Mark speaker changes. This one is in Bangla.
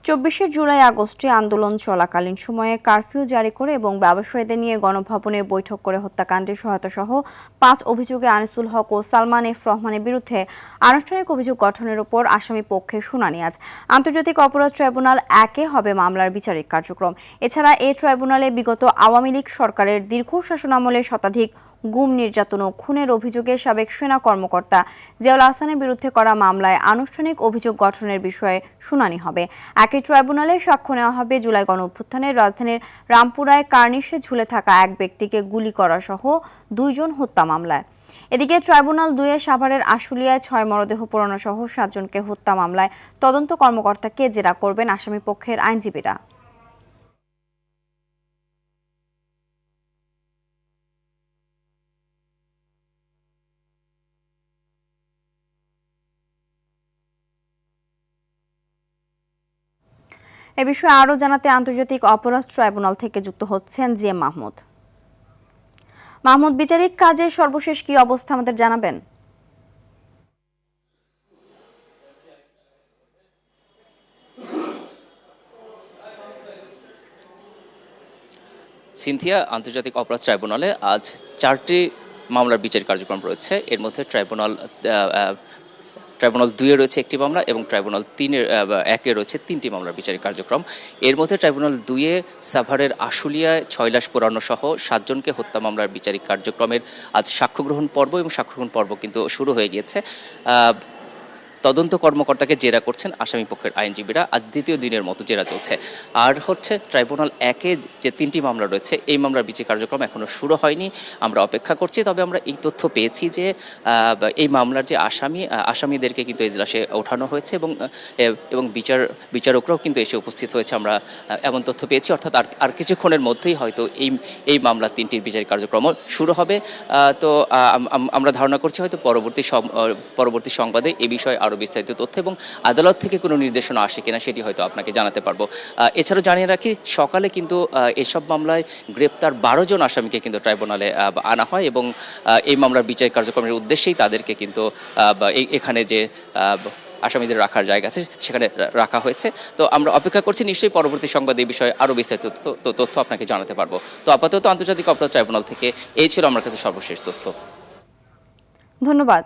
Speaker 1: ২৪শে জুলাই আগস্টে আন্দোলন চলাকালীন সময়ে কারফিউ জারি করে এবং ব্যবসায়ীদের নিয়ে গণভবনে বৈঠক করে হত্যাকাণ্ডে সহায়তাসহ ৫ অভিযোগে আনিসুল হক ও সালমান এফ রহমানের বিরুদ্ধে আনুষ্ঠানিক অভিযোগ গঠনের উপর আসামি পক্ষের শুনানি আজ। আন্তর্জাতিক অপরাধ ট্রাইব্যুনাল ১-এ হবে মামলার বিচারিক কার্যক্রম। এছাড়া এই ট্রাইব্যুনালে বিগত আওয়ামী লীগ সরকারের দীর্ঘ শাসনামলে শতাধিক গুম, নির্যাতন ও খুনের অভিযোগে সাবেক সেনা কর্মকর্তা জিয়াউল হাসানের বিরুদ্ধে করা মামলায় আনুষ্ঠানিক অভিযোগ গঠনের বিষয়ে শুনানি হবে। একই ট্রাইব্যুনালে সাক্ষ্য নেওয়া হবে জুলাই গণঅভ্যুত্থানের রাজধানীর রামপুরায় কার্নিশে ঝুলে থাকা এক ব্যক্তিকে গুলি করা সহ ২ জন হত্যা মামলায়। এদিকে ট্রাইব্যুনাল ২-এ সাভারের আশুলিয়ায় ৬ মরদেহ পোড়ানো সহ ৭ জনকে হত্যা মামলায় তদন্ত কর্মকর্তাকে জেরা করবেন আসামি পক্ষের আইনজীবীরা। এ বিষয়ে আরও জানাতে আন্তর্জাতিক অপরাধ ট্রাইব্যুনাল থেকে যুক্ত হচ্ছেন জিএম মাহমুদ। মাহমুদ, বিচারিক কাজের সর্বশেষ কি অবস্থা আমাদের জানাবেন?
Speaker 2: সিনথিয়া, আন্তর্জাতিক অপরাধ ট্রাইব্যুনালে আজ ৪টি মামলার বিচারিক কার্যক্রম রয়েছে। এর মধ্যে ট্রাইব্যুনাল ২-এ রয়েছে একটি মামলা এবং ট্রাইব্যুনাল ১-এ রয়েছে ৩টি মামলার বিচারিক কার্যক্রম। এর মধ্যে ট্রাইব্যুনাল ২-এ সাভারের আশুলিয়ায় ৬ লাশ পোড়ানো সহ ৭ জনকে হত্যা মামলার বিচারিক কার্যক্রমের আজ সাক্ষ্য গ্রহণ পর্ব এবং সাক্ষ্য গ্রহণ পর্ব কিন্তু শুরু হয়ে গিয়েছে। তদন্ত কর্মকর্তাকে জেরা করছেন আসামি পক্ষের আইনজীবীরা। আজ দ্বিতীয় দিনের মতো জেরা চলছে। আর ট্রাইব্যুনাল ১-এ যে 3টি মামলা রয়েছে, এই মামলার বিচারিক কার্যক্রম এখনো শুরু হয়নি। আমরা অপেক্ষা করছি। তবে আমরা এই তথ্য পেয়েছি যে এই মামলার যে আসামিদেরকে কিন্তু এজলাসে ওঠানো হয়েছে এবং বিচারকরাও কিন্তু এসে উপস্থিত হয়েছে। আমরা এমন তথ্য পেয়েছি, অর্থাৎ আর কিছুক্ষণের মধ্যেই হয়তো এই মামলা 3টির বিচারিক কার্যক্রম শুরু হবে। তো আমরা ধারণা করছি হয়তো পরবর্তী সংবাদে এই বিষয়ে আরও বিস্তারিত তথ্য এবং আদালত থেকে কোনো নির্দেশনা আসে কিনা সেটি হয়তো আপনাকে জানাতে পারবো। এছাড়াও জানিয়ে রাখি, সকালে কিন্তু এসব মামলায় গ্রেপ্তার ১২ জন আসামিকে কিন্তু ট্রাইব্যুনালে আনা হয় এবং এই মামলার বিচারিক কার্যক্রমের উদ্দেশ্যেই তাদেরকে কিন্তু এখানে যে আসামিদের রাখার জায়গা আছে সেখানে রাখা হয়েছে। তো আমরা অপেক্ষা করছি, নিশ্চয়ই পরবর্তী সংবাদে এই বিষয়ে আরও বিস্তারিত তথ্য আপনাকে জানাতে পারবো। তো আপাতত আন্তর্জাতিক অপরাধ ট্রাইব্যুনাল থেকে এই ছিল আমার কাছে সর্বশেষ তথ্য।
Speaker 1: ধন্যবাদ।